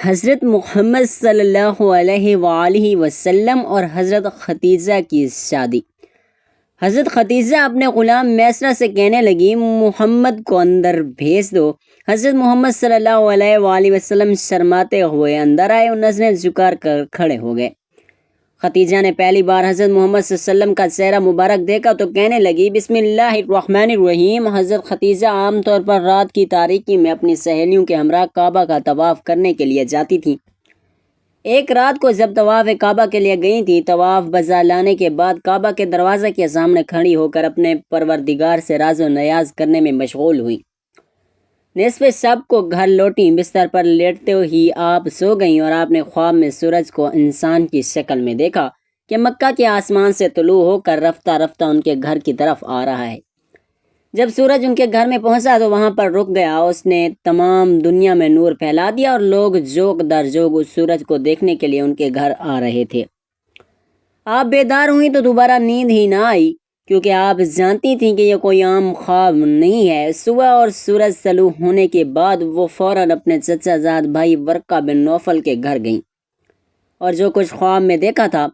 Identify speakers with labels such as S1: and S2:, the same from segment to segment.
S1: حضرت محمد صلی اللہ علیہ وآلہ وسلم اور حضرت خدیجہ کی شادی۔ حضرت خدیجہ اپنے غلام میسرہ سے کہنے لگی، محمد کو اندر بھیج دو۔ حضرت محمد صلی اللہ علیہ وآلہ وسلم شرماتے ہوئے اندر آئے اور نظریں جھکا کر کھڑے ہو گئے۔ خدیجہ نے پہلی بار حضرت محمد صلی اللہ علیہ وسلم کا چہرہ مبارک دیکھا تو کہنے لگی، بسم اللہ الرحمن الرحیم۔ حضرت خدیجہ عام طور پر رات کی تاریکی میں اپنی سہیلیوں کے ہمراہ کعبہ کا طواف کرنے کے لیے جاتی تھیں۔ ایک رات کو جب طواف کعبہ کے لیے گئی تھی، طواف بجا لانے کے بعد کعبہ کے دروازے کے سامنے کھڑی ہو کر اپنے پروردگار سے راز و نیاز کرنے میں مشغول ہوئی۔ نصف شب کو گھر لوٹیں، بستر پر لیٹتے ہی آپ سو گئیں اور آپ نے خواب میں سورج کو انسان کی شکل میں دیکھا کہ مکہ کے آسمان سے طلوع ہو کر رفتہ رفتہ ان کے گھر کی طرف آ رہا ہے۔ جب سورج ان کے گھر میں پہنچا تو وہاں پر رک گیا۔ اس نے تمام دنیا میں نور پھیلا دیا اور لوگ جوق در جوق اس سورج کو دیکھنے کے لیے ان کے گھر آ رہے تھے۔ آپ بیدار ہوئی تو دوبارہ نیند ہی نہ آئی، کیونکہ آپ جانتی تھیں کہ یہ کوئی عام خواب نہیں ہے۔ صبح اور سورج طلوع ہونے کے بعد وہ فوراً اپنے چچا زاد بھائی ورقہ بن نوفل کے گھر گئیں اور جو کچھ خواب میں دیکھا تھا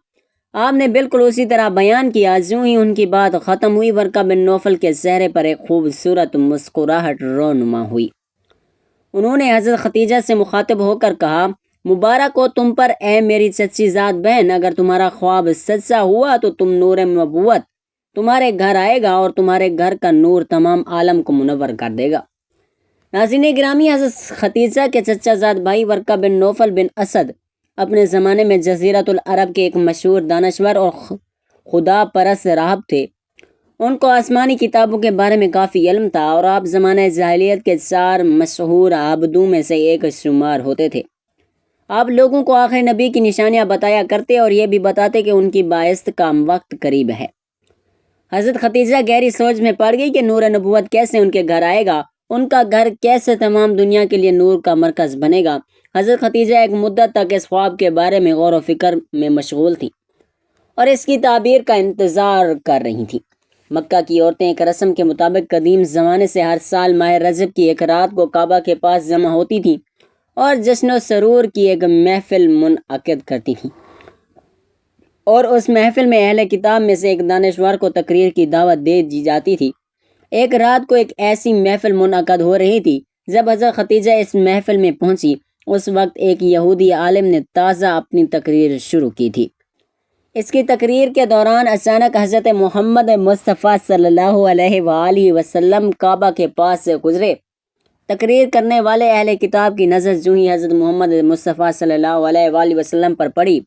S1: آپ نے بالکل اسی طرح بیان کیا۔ جو ہی ان کی بات ختم ہوئی، ورقہ بن نوفل کے چہرے پر ایک خوبصورت مسکراہٹ رونما ہوئی۔ انہوں نے حضرت خدیجہ سے مخاطب ہو کر کہا، مبارک ہو تم پر اے میری چچی زاد بہن، اگر تمہارا خواب سچا ہوا تو تم نور نبوت تمہارے گھر آئے گا اور تمہارے گھر کا نور تمام عالم کو منور کر دے گا۔ ناظرین گرامی، حضرت خدیجہ کے چچا زاد بھائی ورقہ بن نوفل بن اسد اپنے زمانے میں جزیرۃ العرب کے ایک مشہور دانشور اور خدا پرست راہب تھے۔ ان کو آسمانی کتابوں کے بارے میں کافی علم تھا اور آپ زمانہ جاہلیت کے 4 مشہور عابدوں میں سے ایک شمار ہوتے تھے۔ آپ لوگوں کو آخری نبی کی نشانیاں بتایا کرتے اور یہ بھی بتاتے کہ ان کی بعثت کا وقت قریب ہے۔ حضرت خدیجہ گہری سوچ میں پڑ گئی کہ نور نبوت کیسے ان کے گھر آئے گا، ان کا گھر کیسے تمام دنیا کے لیے نور کا مرکز بنے گا۔ حضرت خدیجہ ایک مدت تک اس خواب کے بارے میں غور و فکر میں مشغول تھیں اور اس کی تعبیر کا انتظار کر رہی تھیں۔ مکہ کی عورتیں ایک رسم کے مطابق قدیم زمانے سے ہر سال ماہ رجب کی ایک رات کو کعبہ کے پاس جمع ہوتی تھیں اور جشن و سرور کی ایک محفل منعقد کرتی تھیں، اور اس محفل میں اہل کتاب میں سے ایک دانشور کو تقریر کی دعوت دے دی جاتی تھی۔ ایک رات کو ایک ایسی محفل منعقد ہو رہی تھی۔ جب حضرت خدیجہ اس محفل میں پہنچی، اس وقت ایک یہودی عالم نے تازہ اپنی تقریر شروع کی تھی۔ اس کی تقریر کے دوران اچانک حضرت محمد مصطفیٰ صلی اللہ علیہ وآلہ وسلم کعبہ کے پاس سے گزرے۔ تقریر کرنے والے اہل کتاب کی نظر جو ہی حضرت محمد مصطفیٰ صلی اللہ علیہ وآلہ وسلم پر پڑی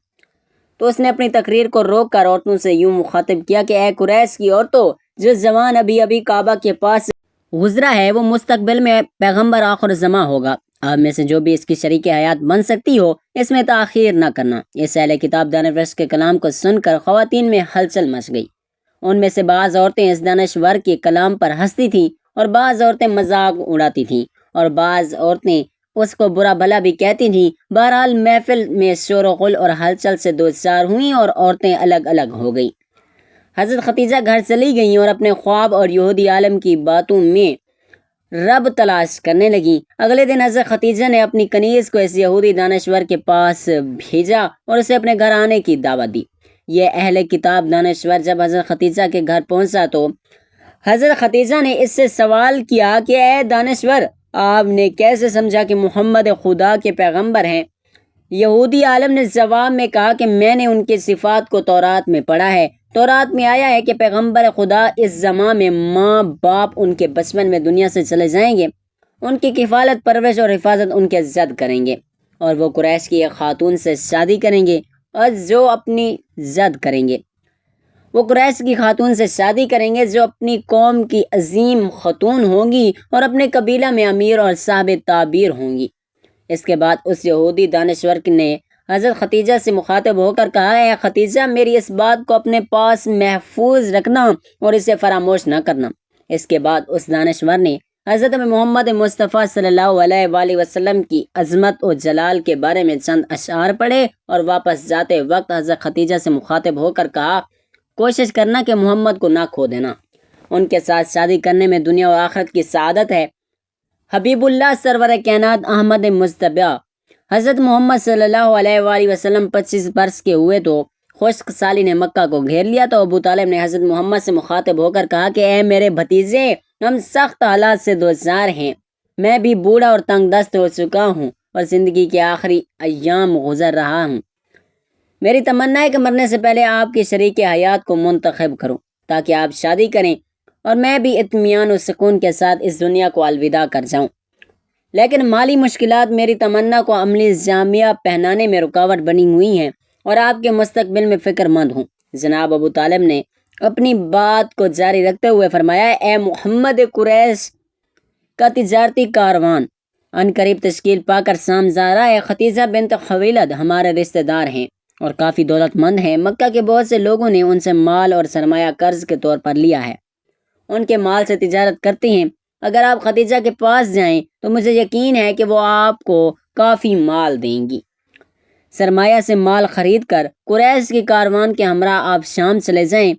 S1: تو اس نے اپنی تقریر کو روک کر عورتوں سے یوں مخاطب کیا کہ اے قریش کی عورتوں، جو جوان ابھی کعبہ کے پاس گزرا ہے وہ مستقبل میں پیغمبر آخر زماں ہوگا۔ آپ میں سے جو بھی اس کی شریک حیات بن سکتی ہو، اس میں تاخیر نہ کرنا۔ اس اہل کتاب دانشور کے کلام کو سن کر خواتین میں ہلچل مچ گئی۔ ان میں سے بعض عورتیں اس دانشور کے کلام پر ہنستی تھیں اور بعض عورتیں مذاق اڑاتی تھیں اور بعض عورتیں اس کو برا بھلا بھی کہتی تھیں۔ بہرحال محفل میں شور و غل اور ہلچل سے دو چار ہوئیں اور عورتیں الگ الگ ہو گئیں۔ حضرت خدیجہ گھر چلی گئیں اور اپنے خواب اور یہودی عالم کی باتوں میں رب تلاش کرنے لگیں۔ اگلے دن حضرت خدیجہ نے اپنی کنیز کو اس یہودی دانشور کے پاس بھیجا اور اسے اپنے گھر آنے کی دعوت دی۔ یہ اہل کتاب دانشور جب حضرت خدیجہ کے گھر پہنچا تو حضرت خدیجہ نے اس سے سوال کیا کہ اے دانشور، آپ نے کیسے سمجھا کہ محمد خدا کے پیغمبر ہیں؟ یہودی عالم نے جواب میں کہا کہ میں نے ان کی صفات کو تورات میں پڑھا ہے۔ تورات میں آیا ہے کہ پیغمبر خدا اس زمان میں ماں باپ ان کے بچپن میں دنیا سے چلے جائیں گے، ان کی کفالت پرورش اور حفاظت ان کے زد کریں گے، اور وہ قریش کی ایک خاتون سے شادی کریں گے اور جو اپنی زد کریں گے۔ وہ قریش کی خاتون سے شادی کریں گے جو اپنی قوم کی عظیم خاتون ہوں گی اور اپنے قبیلہ میں امیر اور صاحب تعبیر ہوں گی۔ اس کے بعد اس یہودی دانشور نے حضرت خدیجہ سے مخاطب ہو کر کہا، اے خدیجہ، میری اس بات کو اپنے پاس محفوظ رکھنا اور اسے فراموش نہ کرنا۔ اس کے بعد اس دانشور نے حضرت محمد مصطفیٰ صلی اللہ علیہ وآلہ وسلم کی عظمت و جلال کے بارے میں چند اشعار پڑھے اور واپس جاتے وقت حضرت خدیجہ سے مخاطب ہو کر کہا، کوشش کرنا کہ محمد کو نہ کھو دینا، ان کے ساتھ شادی کرنے میں دنیا و آخرت کی سعادت ہے۔ حبیب اللہ سرور کائنات احمد مجتبیٰ حضرت محمد صلی اللہ علیہ وآلہ وسلم 25 برس کے ہوئے تو خشک سالی نے مکہ کو گھیر لیا، تو ابو طالب نے حضرت محمد سے مخاطب ہو کر کہا کہ اے میرے بھتیجے، ہم سخت حالات سے دوچار ہیں، میں بھی بوڑھا اور تنگ دست ہو چکا ہوں اور زندگی کے آخری ایام گزر رہا ہوں۔ میری تمنا ہے کہ مرنے سے پہلے آپ کی شریک حیات کو منتخب کروں تاکہ آپ شادی کریں اور میں بھی اطمینان و سکون کے ساتھ اس دنیا کو الوداع کر جاؤں، لیکن مالی مشکلات میری تمنا کو عملی جامعہ پہنانے میں رکاوٹ بنی ہوئی ہیں اور آپ کے مستقبل میں فکر مند ہوں۔ جناب ابو طالب نے اپنی بات کو جاری رکھتے ہوئے فرمایا، اے محمد، قریش کا تجارتی کاروان عنقریب تشکیل پا کر شام جا رہا ہے۔ ختیجہ بنت خویلد ہمارے رشتہ دار ہیں اور کافی دولت مند ہیں۔ مکہ کے بہت سے لوگوں نے ان سے مال اور سرمایہ قرض کے طور پر لیا ہے، ان کے مال سے تجارت کرتے ہیں۔ اگر آپ ختیجہ کے پاس جائیں تو مجھے یقین ہے کہ وہ آپ کو کافی مال دیں گی۔ سرمایہ سے مال خرید کر قریش کے کاروان کے ہمراہ آپ شام چلے جائیں،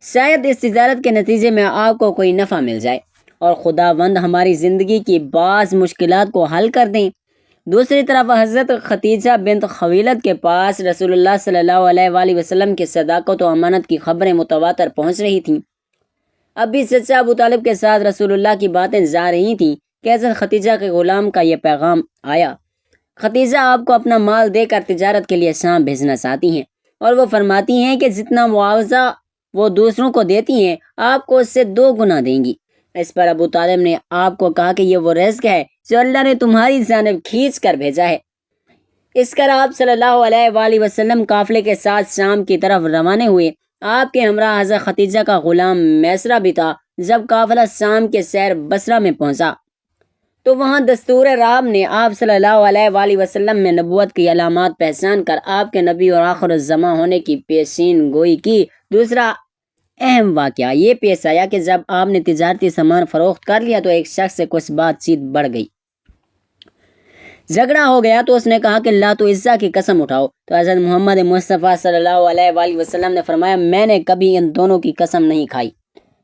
S1: شاید اس تجارت کے نتیجے میں آپ کو کوئی نفع مل جائے اور خداوند ہماری زندگی کی بعض مشکلات کو حل کر دیں۔ دوسری طرف حضرت ختیجہ بنت خویلد کے پاس رسول اللہ صلی اللہ علیہ وآلہ وسلم کی صداقت و امانت کی خبریں متواتر پہنچ رہی تھیں۔ اب بھی چچا ابو طالب کے ساتھ رسول اللہ کی باتیں جا رہی تھیں کہ حضرت ختیجہ کے غلام کا یہ پیغام آیا، ختیجہ آپ کو اپنا مال دے کر تجارت کے لیے شام بھیجنا چاہتی ہیں اور وہ فرماتی ہیں کہ جتنا معاوضہ وہ دوسروں کو دیتی ہیں آپ کو اس سے 2 گنا دیں گی۔ اس پر ابو طالب نے آپ کو کہا کہ یہ وہ رزق ہے جو اللہ نے تمہاری جانب کھینچ کر بھیجا ہے۔ اس کر آپ صلی اللہ علیہ وآلہ وسلم قافلے کے ساتھ شام کی طرف روانہ ہوئے۔ آپ کے ہمراہ حضرت ختیجہ کا غلام میسرہ بھی تھا۔ جب قافلہ شام کے شہر بصرہ میں پہنچا تو وہاں دستور راب نے آپ صلی اللہ علیہ وآلہ وسلم میں نبوت کی علامات پہچان کر آپ کے نبی اور آخر الزماں ہونے کی پیشین گوئی کی۔ دوسرا اہم واقعہ یہ پیش آیا کہ جب آپ نے تجارتی سامان فروخت کر لیا تو ایک شخص سے کچھ بات چیت بڑھ گئی، جھگڑا ہو گیا، تو اس نے کہا کہ لات و عزا کی قسم اٹھاؤ، تو حضرت محمد مصطفیٰ صلی اللہ علیہ وآلہ وسلم نے فرمایا، میں نے کبھی ان دونوں کی قسم نہیں کھائی،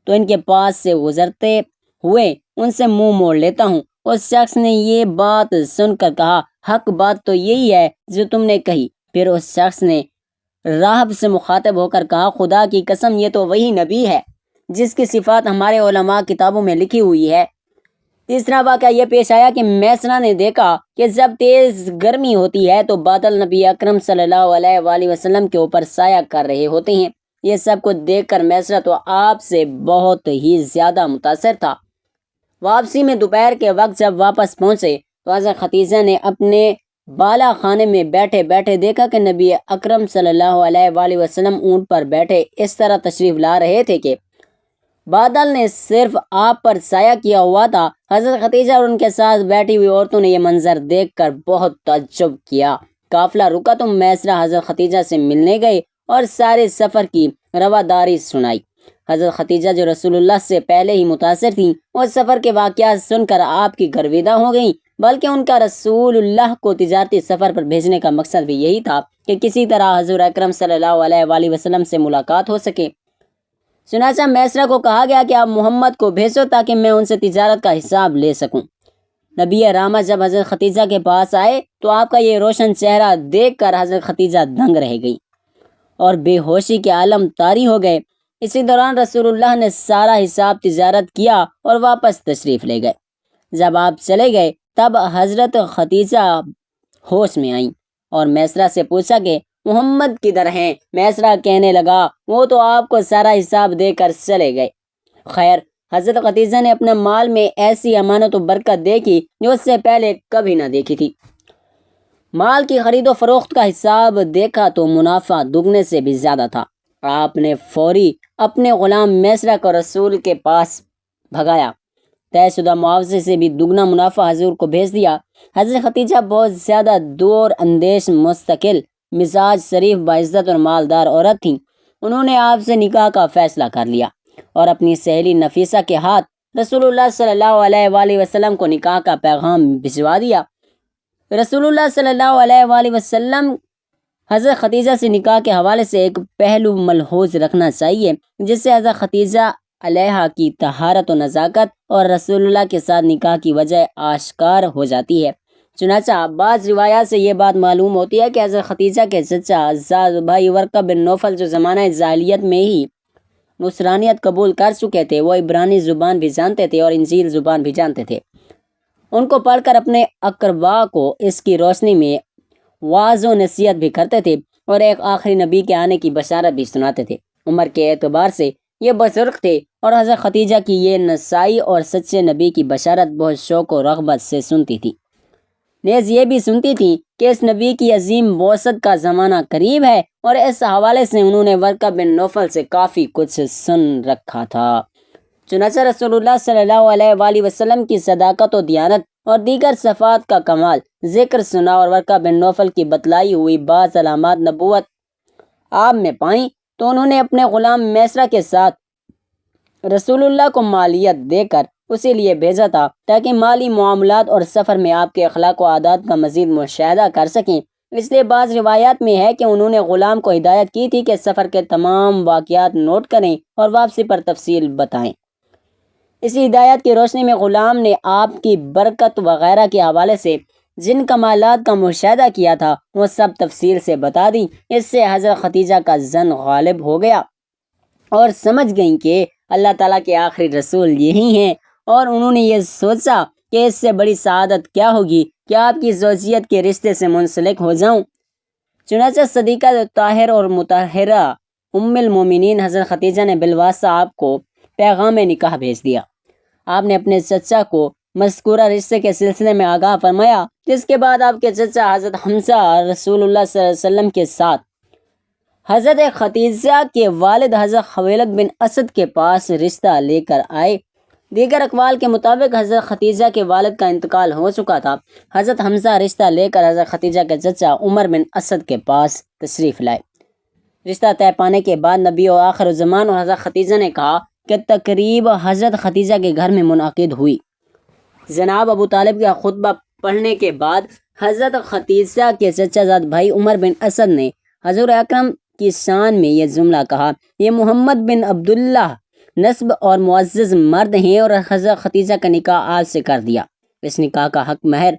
S1: تو ان کے پاس سے گزرتے ہوئے ان سے منہ موڑ لیتا ہوں۔ اس شخص نے یہ بات سن کر کہا، حق بات تو یہی ہے جو تم نے کہی۔ پھر اس شخص نے راہب سے مخاطب ہو کر کہا، خدا کی قسم یہ تو وہی نبی ہے جس کی صفات ہمارے علماء کتابوں میں لکھی ہوئی ہے۔ تیسرا واقعہ یہ پیش آیا کہ میسرہ نے دیکھا کہ جب تیز گرمی ہوتی ہے تو بادل نبی اکرم صلی اللہ علیہ وآلہ وسلم کے اوپر سایہ کر رہے ہوتے ہیں۔ یہ سب کچھ دیکھ کر میسرہ تو آپ سے بہت ہی زیادہ متاثر تھا۔ واپسی میں دوپہر کے وقت جب واپس پہنچے تو حضرت ختیجہ نے اپنے بالا خانے میں بیٹھے بیٹھے دیکھا کہ نبی اکرم صلی اللہ علیہ وآلہ وسلم اونٹ پر بیٹھے اس طرح تشریف لا رہے تھے کہ بادل نے صرف آپ پر سایہ کیا ہوا تھا۔ حضرت ختیجہ اور ان کے ساتھ بیٹھی ہوئی عورتوں نے یہ منظر دیکھ کر بہت تعجب کیا۔ قافلہ رکا تو میسرہ حضرت ختیجہ سے ملنے گئے اور سارے سفر کی رواداری سنائی۔ حضرت ختیجہ جو رسول اللہ سے پہلے ہی متاثر تھیں، اس سفر کے واقعات سن کر آپ کی گرویدہ ہو گئیں، بلکہ ان کا رسول اللہ کو تجارتی سفر پر بھیجنے کا مقصد بھی یہی تھا کہ کسی طرح حضور اکرم صلی اللہ علیہ وآلہ وسلم سے ملاقات ہو سکے۔ چنانچہ میسرہ کو کہا گیا کہ آپ محمد کو بھیجو تاکہ میں ان سے تجارت کا حساب لے سکوں۔ نبی رحمت جب حضرت ختیجہ کے پاس آئے تو آپ کا یہ روشن چہرہ دیکھ کر حضرت ختیجہ دنگ رہ گئی اور بے ہوشی کے عالم طاری ہو گئے۔ اسی دوران رسول اللہ نے سارا حساب تجارت کیا اور واپس تشریف لے گئے۔ جب آپ چلے گئے تب حضرت ختیجہ ہوش میں آئیں اور میسرہ سے پوچھا کہ محمد کدھر ہیں؟ میسرہ کہنے لگا، وہ تو آپ کو سارا حساب دے کر چلے گئے۔ خیر، حضرت ختیجہ نے اپنے مال میں ایسی امانت و برکت دیکھی جو اس سے پہلے کبھی نہ دیکھی تھی۔ مال کی خرید و فروخت کا حساب دیکھا تو منافع دگنے سے بھی زیادہ تھا۔ آپ نے فوری اپنے غلام میسرہ کو رسول کے پاس بھگایا، طے شدہ معاوضے سے بھی دگنا منافع حضور کو بھیج دیا۔ حضرت ختیجہ بہت زیادہ دور اندیش، مستقل مزاج، شریف، باعزت اور مالدار عورت تھیں۔ انہوں نے آپ سے نکاح کا فیصلہ کر لیا اور اپنی سہیلی نفیسہ کے ہاتھ رسول اللہ صلی اللہ علیہ وآلہ وسلم کو نکاح کا پیغام بھجوا دیا۔ رسول اللہ صلی اللہ علیہ وآلہ وسلم حضرت ختیجہ سے نکاح کے حوالے سے ایک پہلو ملحوظ رکھنا چاہیے، جس سے حضرت ختیجہ علیہا کی طہارت و نزاکت اور رسول اللہ کے ساتھ نکاح کی وجہ آشکار ہو جاتی ہے۔ چنانچہ بعض روایات سے یہ بات معلوم ہوتی ہے کہ حضرت ختیجہ کے چچا زاد بھائی ورقہ بن نوفل جو زمانہ جاہلیت میں ہی نصرانیت قبول کر چکے تھے، وہ عبرانی زبان بھی جانتے تھے اور انجیل زبان بھی جانتے تھے۔ ان کو پڑھ کر اپنے اقربا کو اس کی روشنی میں واعظ و نصیحت بھی کرتے تھے اور ایک آخری نبی کے آنے کی بشارت بھی سناتے تھے۔ عمر کے اعتبار سے یہ بزرگ تھے اور حضرت ختیجہ کی یہ نسائی اور سچے نبی کی بشارت بہت شوق و رغبت سے سنتی تھی۔ نیز یہ بھی سنتی تھی کہ اس نبی کی عظیم بعثت کا زمانہ قریب ہے، اور اس حوالے سے انہوں نے ورقہ بن نوفل سے کافی کچھ سن رکھا تھا۔ چنانچہ رسول اللہ صلی اللہ علیہ وآلہ وسلم کی صداقت و دیانت اور دیگر صفات کا کمال ذکر سنا اور ورقہ بن نوفل کی بتلائی ہوئی بعض علامات نبوت آپ میں پائیں تو انہوں نے اپنے غلام میسرہ کے ساتھ رسول اللہ کو مالیت دے کر اسی لیے بھیجا تھا تاکہ مالی معاملات اور سفر میں آپ کے اخلاق و عادات کا مزید مشاہدہ کر سکیں۔ اس لیے بعض روایات میں ہے کہ انہوں نے غلام کو ہدایت کی تھی کہ سفر کے تمام واقعات نوٹ کریں اور واپسی پر تفصیل بتائیں۔ اسی ہدایت کی روشنی میں غلام نے آپ کی برکت وغیرہ کے حوالے سے جن کمالات کا مشاہدہ کیا تھا وہ سب تفصیل سے بتا دی۔ اس سے حضرت ختیجہ کا ظن غالب ہو گیا اور سمجھ گئیں کہ اللہ تعالیٰ کے آخری رسول یہی ہیں، اور انہوں نے یہ سوچا کہ اس سے بڑی سعادت کیا ہوگی کہ آپ کی زوجیت کے رشتے سے منسلک ہو جاؤں۔ چنانچہ صدیقہ طاہر اور مطہرہ ام المومنین حضرت ختیجہ نے بالواسطہ آپ کو پیغام نکاح بھیج دیا۔ آپ نے اپنے چچا کو مذکورہ رشتے کے سلسلے میں آگاہ فرمایا، جس کے بعد آپ کے چچا حضرت حمزہ رسول اللہ صلی اللہ علیہ وسلم کے ساتھ حضرت ختیجہ کے والد حضرت خویلد بن اسد کے پاس رشتہ لے کر آئے۔ دیگر اقوال کے مطابق حضرت ختیجہ کے والد کا انتقال ہو چکا تھا۔ حضرت حمزہ رشتہ لے کر حضرت ختیجہ کے چچا عمر بن اسد کے پاس تشریف لائے۔ رشتہ طے پانے کے بعد نبی و آخر الزمان اور حضرت ختیجہ نے کہا کہ تقریب حضرت ختیجہ کے گھر میں منعقد ہوئی۔ جناب ابو طالب کا خطبہ پڑھنے کے بعد حضرت ختیجہ کے چچا زاد بھائی عمر بن اسد نے حضور اکرم کی شان میں یہ جملہ کہا، یہ محمد بن عبداللہ نسب اور معزز مرد ہیں، اور حضرت ختیجہ کا نکاح آج سے کر دیا۔ اس نکاح کا حق مہر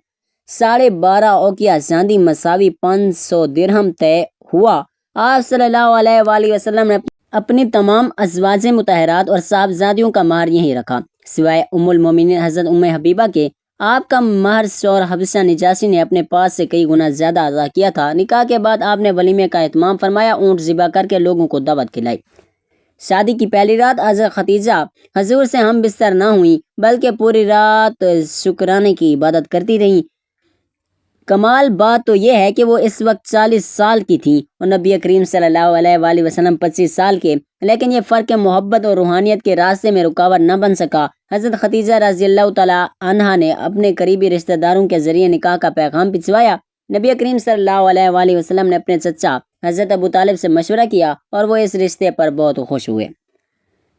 S1: 12.5 اوقیہ چاندی مساوی 500 درہم طے ہوا۔ آپ صلی اللہ علیہ وآلہ وسلم نے اپنی تمام ازواج مطہرات اور صاحبزادیوں کا مہر یہی رکھا، سوائے ام المومنین حضرت ام حبیبہ کے۔ آپ کا مہر شور حبشہ نجاشی نے اپنے پاس سے کئی گنا زیادہ ادا کیا تھا۔ نکاح کے بعد آپ نے ولیمے کا اہتمام فرمایا، اونٹ ذبح کر کے لوگوں کو دعوت کھلائی۔ شادی کی پہلی رات حضرت ختیجہ حضور سے ہم بستر نہ ہوئیں بلکہ پوری رات شکرانے کی عبادت کرتی رہیں۔ کمال بات تو یہ ہے کہ وہ اس وقت 40 سال کی تھیں اور نبی کریم صلی اللہ علیہ وآلہ وسلم 25 سال کے، لیکن یہ فرق محبت اور روحانیت کے راستے میں رکاوٹ نہ بن سکا۔ حضرت ختیجہ رضی اللہ تعالیٰ عنہا نے اپنے قریبی رشتہ داروں کے ذریعے نکاح کا پیغام بھجوایا۔ نبی کریم صلی اللہ علیہ وآلہ وسلم نے اپنے چچا حضرت ابو طالب سے مشورہ کیا اور وہ اس رشتے پر بہت خوش ہوئے۔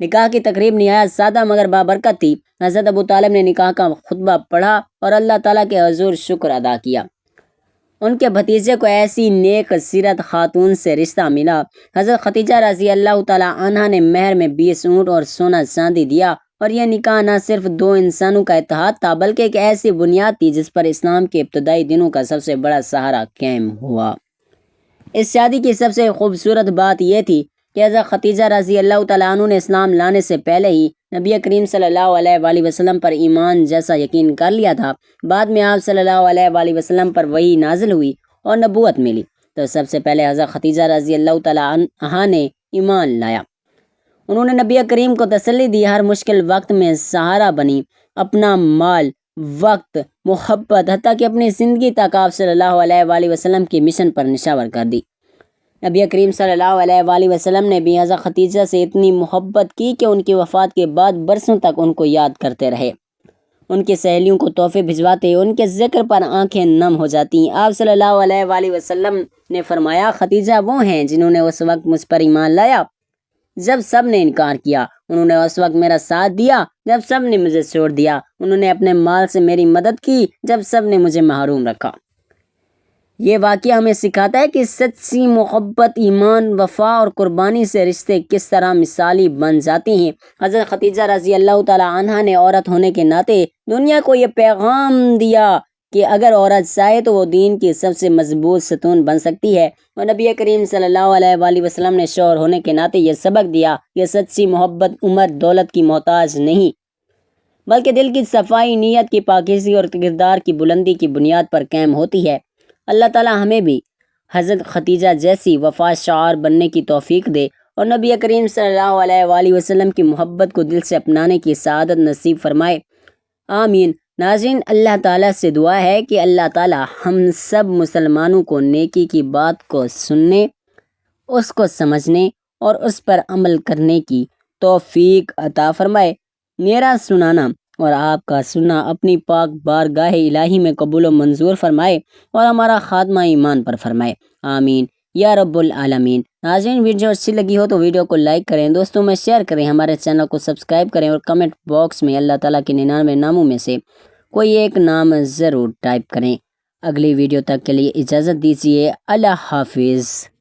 S1: نکاح کی تقریب نہایت سادہ مگر بابرکت تھی۔ حضرت ابو طالب نے نکاح کا خطبہ پڑھا اور اللہ تعالیٰ کے حضور شکر ادا کیا۔ ان کے بھتیجے کو ایسی نیک سیرت خاتون سے رشتہ ملا۔ حضرت ختیجہ رضی اللہ تعالیٰ عنہا نے مہر میں 20 اونٹ اور سونا چاندی دیا، اور یہ نکاح نہ صرف دو انسانوں کا اتحاد تھا بلکہ ایک ایسی بنیاد تھی جس پر اسلام کے ابتدائی دنوں کا سب سے بڑا سہارا قائم ہوا۔ اس شادی کی سب سے خوبصورت بات یہ تھی کہ حضرت ختیجہ رضی اللہ تعالیٰ عنہ نے اسلام لانے سے پہلے ہی نبی کریم صلی اللہ علیہ وآلہ وسلم پر ایمان جیسا یقین کر لیا تھا۔ بعد میں آپ صلی اللہ علیہ وآلہ وسلم پر وحی نازل ہوئی اور نبوت ملی تو سب سے پہلے حضرت ختیجہ رضی اللہ تعالیٰ عنہا نے ایمان لایا۔ انہوں نے نبی کریم کو تسلی دی، ہر مشکل وقت میں سہارا بنی، اپنا مال، وقت، محبت، حتیٰ کہ اپنی زندگی تک آپ صلی اللہ علیہ وآلہ وسلم کی مشن پر نشاور کر دی۔ نبی کریم صلی اللہ علیہ وآلہ وسلم نے بھی حضرت ختیجہ سے اتنی محبت کی کہ ان کی وفات کے بعد برسوں تک ان کو یاد کرتے رہے، ان کی سہیلیوں کو تحفے بھجواتے، ان کے ذکر پر آنکھیں نم ہو جاتی۔ آپ صلی اللہ علیہ وآلہ وسلم نے فرمایا، ختیجہ وہ ہیں جنہوں نے اس وقت مجھ پر ایمان لایا جب سب نے انکار کیا، انہوں نے اس وقت میرا ساتھ دیا جب سب نے مجھے چھوڑ دیا، انہوں نے اپنے مال سے میری مدد کی جب سب نے مجھے محروم رکھا۔ یہ واقعہ ہمیں سکھاتا ہے کہ سچی محبت، ایمان، وفا اور قربانی سے رشتے کس طرح مثالی بن جاتے ہیں۔ حضرت ختیجہ رضی اللہ تعالیٰ عنہا نے عورت ہونے کے ناطے دنیا کو یہ پیغام دیا کہ اگر عورت چاہے تو وہ دین کی سب سے مضبوط ستون بن سکتی ہے، اور نبی کریم صلی اللہ علیہ وآلہ وسلم نے شوہر ہونے کے ناطے یہ سبق دیا کہ سچی محبت عمر دولت کی محتاج نہیں بلکہ دل کی صفائی، نیت کی پاکیزگی اور کردار کی بلندی کی بنیاد پر قائم ہوتی ہے۔ اللہ تعالی ہمیں بھی حضرت ختیجہ جیسی وفا شعار بننے کی توفیق دے اور نبی کریم صلی اللہ علیہ وآلہ وسلم کی محبت کو دل سے اپنانے کی سعادت نصیب فرمائے، آمین۔ ناظرین، اللہ تعالیٰ سے دعا ہے کہ اللہ تعالیٰ ہم سب مسلمانوں کو نیکی کی بات کو سننے، اس کو سمجھنے اور اس پر عمل کرنے کی توفیق عطا فرمائے۔ میرا سنانا اور آپ کا سننا اپنی پاک بارگاہ الہی میں قبول و منظور فرمائے اور ہمارا خاتمہ ایمان پر فرمائے، آمین یا رب العالمین۔ ناظرین، ویڈیو اچھی لگی ہو تو ویڈیو کو لائک کریں، دوستوں میں شیئر کریں، ہمارے چینل کو سبسکرائب کریں اور کمنٹ باکس میں اللہ تعالیٰ کے 99 ناموں میں سے کوئی ایک نام ضرور ٹائپ کریں۔ اگلی ویڈیو تک کے لیے اجازت دیجیے، اللہ حافظ۔